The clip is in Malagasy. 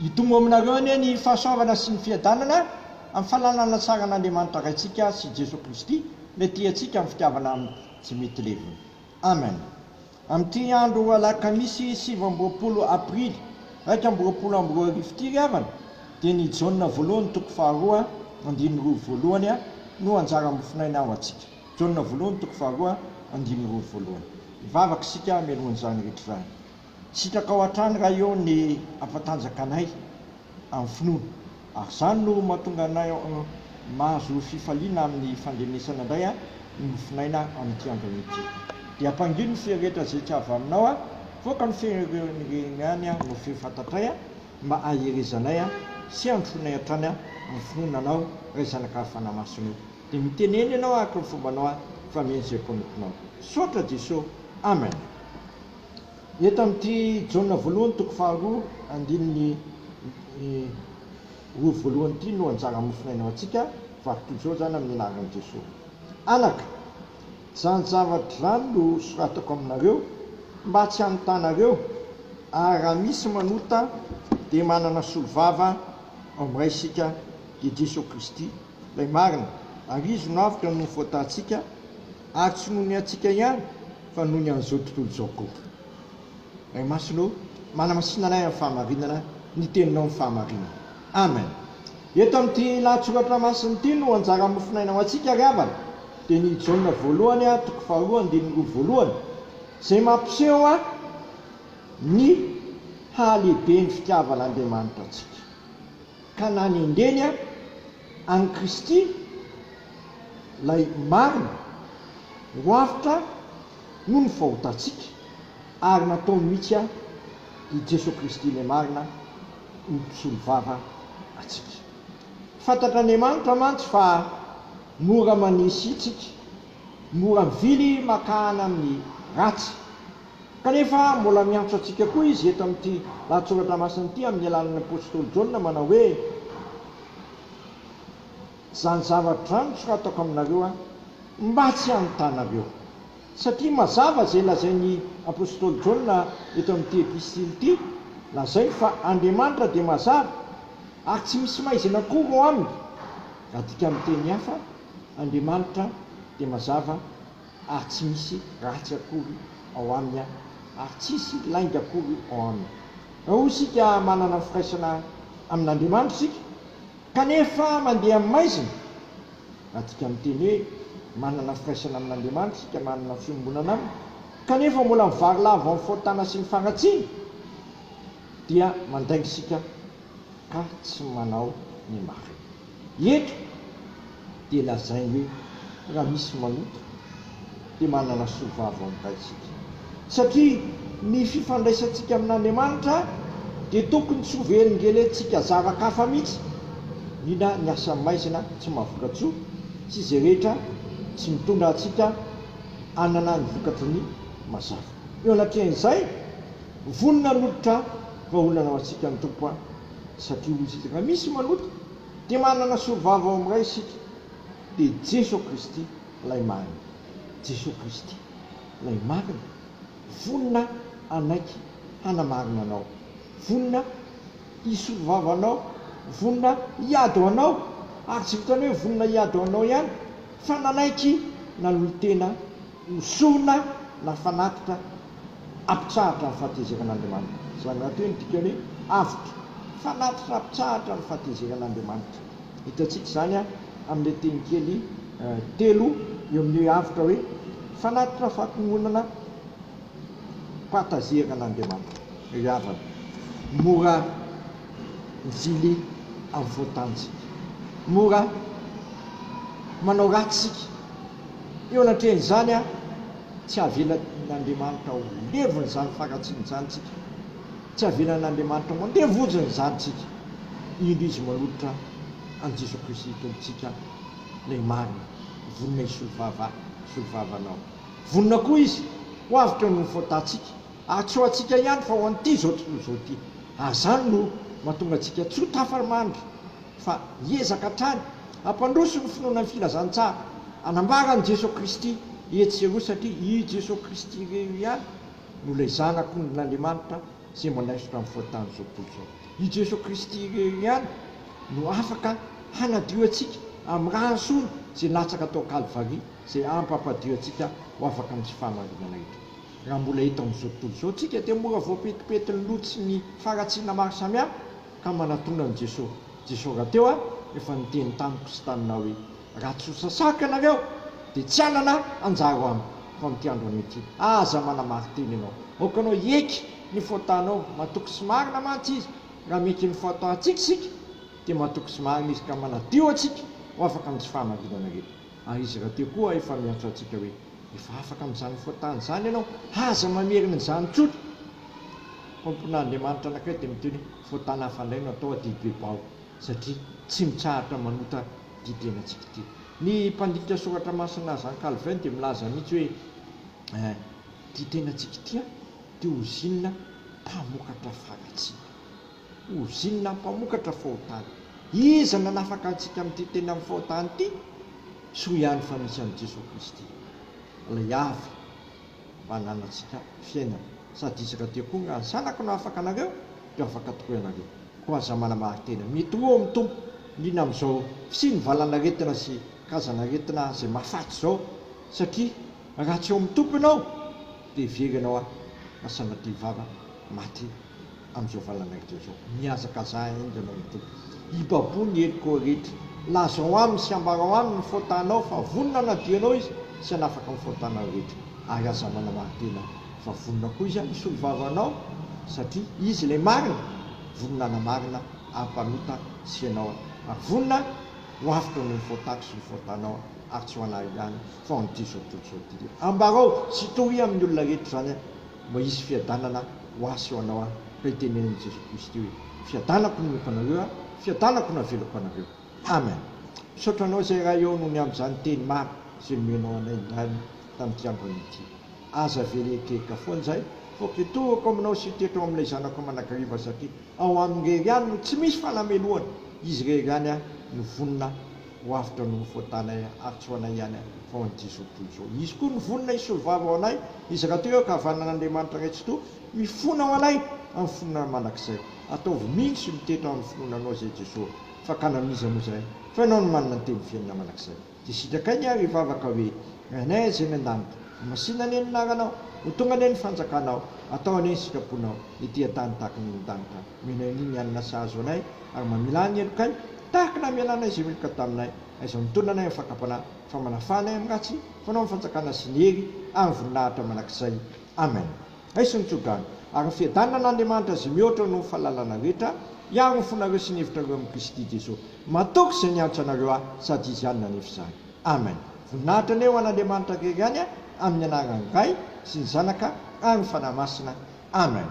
Itomo aminareo ny fahasoavana sy ny fiadanana amin'ny fahalalana tsara n'Andriamanitra raintsika sy Jesosy Kristy le tiantsika amin'ny fitiavana amin'ny tsy mety levona. Amen. Amin'ity andro alakamisy 7 aprily 2024 ity avana dia ny jauna voalohany toko faharoa andiny roa voalohany no anjara mofinaina ao antsika. Jauna voalohany toko faharoa andiny roa voalohany. Ivavaka sika melohan'izany rehetra izany. Sitraka ao an-trano raha eo ny ampatanjaka anay amin'ny finoana. Ary izany no mahatonga anay mahazo fifaliana amin'ny fandrenesana indray ny mofinaina amin'ity andro ity. Dia ampangino ny ferehetra izay tsy avy aminao voaka ny ferenany no fefantatray mba aherezanay sy androfonay hatrany amin'ny finoananao ray zanaka fanamasinao. Dia miteneny ianao araka ny fombanao fa mien'izay mpanomponao. Sotra Jesosy. Amen. Eto amin'ity jauna voalohany toko faharoa andininy roa voalohany ity no anjara mofinainao antsika varotoy izao zany amin'ny anaran'i Jesosy. Anaka, izany zavatra zany no soratako aminareo mba tsy hanotanareo ary raha misy manota dia manana solovava ao amin'iray isika dia Jesosy Kristy ilay marina. Ary izy no avitra no voatantsika ary tsy noho ny antsika ihany fa noho ny an'izao tontolo izao koa. Ray masonao manamasinanay amin'ny fahamarinana ny teninao amin'ny fahamarinana. Amen. Eto amin'ity lahatsoratra masina ity no anjara mofinainao antsika ry havana dia ny jauna voalohany toko faharoa andiny roa voalohany izay mampiseho ny hahalehibe ny fitiavan'Andriamanitra antsika ka nanendreny an'i Kristy lay marina ho avitra no ny fahotantsika ary nataony mihitsy i Jesosy Kristy ilay marina ny mpisolovava atsika. Fantatr'Andriamanitra mantsy fa mora manisy itsika, mora mivily makahana amin'ny ratsy. Kanefa mbola miantso atsika koa izy eto amin'ity lahatsoratra masina ity amin'ny alalan'ny apôstôly Jaona manao hoe izany zavatra izany soratako aminareo mba tsy hanotanareo. Satria mazava izay lazain'ny apôstôly Jaona eto amin'ity epistily ity, lazainy fa Andriamanitra dia mazava ary tsy misy maizina akory ao aminy. Raha tika miteny hafa, Andriamanitra dia mazava ary tsy misy ratsy akory ao aminy ary tsisy lainga akory ao aminy. Raha isika manana firaisana amin'Andriamanitra isika kanefa mandeha amin'ny maizina, raha tika miteny hoe manana firaisana amin'Andriamanitra isika, manana fiombonana aminy kanefa mbola mivary lava amin'ny fahotana sy ny fanatsiana dia mandainga isika ka tsy manao ny marina. Eto dia lazainy hoe raha misy manota dia manana solovava amin'izay isika. Satria ny fifandraisantsika amin'Andriamanitra dia tokony tsy ho velongelentsika zava-kafa mihitsy. Nina ny asan'ny maizina tsy mahavokatsoa sy izay rehetra tsy mitondra antsika anana ny vokatry ny mazava. Eo anatrehan'izay vonona noditra vahaolana ao antsika ny tompo satria hoy isika raha misy manota dia manana solovava ao amin'iray isika dia Jesosy Kristy ilay marina. Jesosy Kristy ilay marina vonona anaiky hanamarina anao, vonona hisolovava anao, vonona hiady ho anao ary tsy vitany hoe vonona hiady ho anao ihany fa nanaiky nanolotena hosorona na fanatitra ampitsahatra ny fahatezeran'Andriamanitra. Izany raha teo ny dikany hoe avitra fanatitra ampitsahatra ny fahatezeran'Andriamanitra. Hitantsika izany amin'ilay teny kely telo eo amin'ny hoe avitra hoe fanatitra fahatongonana mpatazeran'Andriamanitra. Ry havana, mora mivily amin'ny voatanitsika, mora manao ratsika. Eo anatrehan'izany tsy avelan'Andriamanitra ho levona izany faratsiny izany tsika, tsy avelan'Andriamanitra mandevojina izany tsika. Ino izy manolotra an' Jesosy Kristy tompontsika ilay marina, vonona isolovavanao. Vonona koa izy ho avitra no voatantsika ary tsy ho antsika ihany fa ho an'ity zao tontolo izao ity. Azany no mahatonga antsika tsy ho tafamandry fa hiezaka hatrany hampandroso ny finoana ny filazantsara, anambaran'i Jesosy Kristy etsy aloha satria i Jesosy Kristy reo ihany no ilay zanak'Andriamanitra sy manaisotra amin'ny foatany zao tontolo zao. I Jesosy Kristy ihany no afaka hanadio antsika amin'ny rahasoa zay latsaka tao Kalvaria, zay ampampadio antsika ho afaka amin'ny tsy fahamarinana rehetra. Raha mbola hita amin'izao tontolo zao tsika dia mora voapetipety ny loto sy ny faratsiana maro samihafa ka manatona an' Jesosy. Jesosy rahateo efa niteny tamiko sy taminao hoe raha tsy ho sasaka ianareo dia tsy alana anjaro amiko fa mity andro ity. Aza manamary teny ianao, aokanao eky ny faotanao, matoky sy marina mantsy izy. Raha meky ny faotao atsikisika dia matoky sy marina izy ka manadio antsika ho afaka amin'ny tsy fahamarinana rehetra. Ary izy rahateo koa efa miantso antsika hoe efa afaka amin'izany faotany zany ianao, aza mamerina izany tsotra. Pompon'Andriamanitra anankiray dia miteny faotana hafandray no atao aty bebao satria tsy mitsahatra manota didena antsika ity. Ny mpandika soratra masina Jean Calvin dia milaza mihitsy hoe didena antsika ity dia ozinina mpamokatra faratsiana, ozinina mpamokatra faotany. Iza nanafaka antsika amin'ity tena amin'ny faotany ity? Soa ihany fa misy an'i Jesosy Kristy. Ilay avy mananantsika fiainana. Sady izy rahateo koa nga sanako no afaka anareo dia afaka tokoa ianareo. Koa aza manamary tena mety ho amin'ny tompo indrindra amin'izao fisinyvalanaretina sy karazanaretina zay mahafaty zao, satria raha tsy eo amin'ny tompo ianao dia very ianao masanatỳ vava maty amin'izao valanaretina zao. Miazakazaha endrana amin'ny tompo. Ibaboa ny heliko rehetra, lazao aminy sy ambarao aminy ny faotanao fa vonona nadianao izy sy hanafaka amin'ny faotanao rehetra. Ary aza manamary tena fa vonona koa izy misolo vavanao satria izy ilay marina, vonona na marina ampamita sy ianao. Ary vonona ho afaka ny faotako sy ny faotanao ary tsy ho anahy ihany fa ho an'ity zao tontolo zao ity. Ambarao sy tohy amin'ny olona rehetra zany mba hisy fiadanana ho asy ho anao ka itenen'i Jesosy Kristy hoe fiadanako no meko anareo, fiadanako no avelako anareo. Amen. Misaotranao izay raha eo noho ny amin'izany teny maro izay nomenao anay ihany tamin'ity andron'ity. Aza velekeka foana izay foketohako aminao sy tetro amin'ilay zanako manakariva satria ao amin'ny rery ihany no tsy misy falameloana. Izy rery ihany no vonona ho avitra no faotanay ary tsy ho anay ihany fa ho an'ity zao tontolo zao. Izy koa no vonona hisolo vava ho anay. Izy rahateo ka havanan'Andriamanitra ray tsy toa mifona ho anay amin'ny fonona mandrakizay. Ataovy mino sy mitetra amin'ny fononanao izay Jesosy fa kanamiza moa izay fa ianao no manana ny teny fiainana mandrakizay. Dia sitrakainy ary hivavaka hoe anay izay an-danitra masina ane ny naranao, ho tonga ane ny fanjakanao, atao ane ny sitraponao ity an-tany tahaka ny danitra. Menao an'iny anina sahazo anay ary mamila ny elokay tahaka na mialana izay milika taminay, aiza mitondra anay amin'ny fakapana fa manafana amin'ny ratsy fanao amin'ny fanjakana sy ny hery ary voninahitra manakizay. Amen. Aiza nitsogany ary ny fiadanana n'Andriamanitra izay mihoatra no fahalalana rehetra hiaro ny fonareo sy ny hevitrareo amin'ny Kristy Jesosy matoky izay niantso anareo sady izy ihany nanefy izany. Amen. Voninahitra ane ho an'Andriamanitra rery ihany amin'ny anaran'ny Ray sy ny Zanaka ary ny Fanahy Masina. Amen.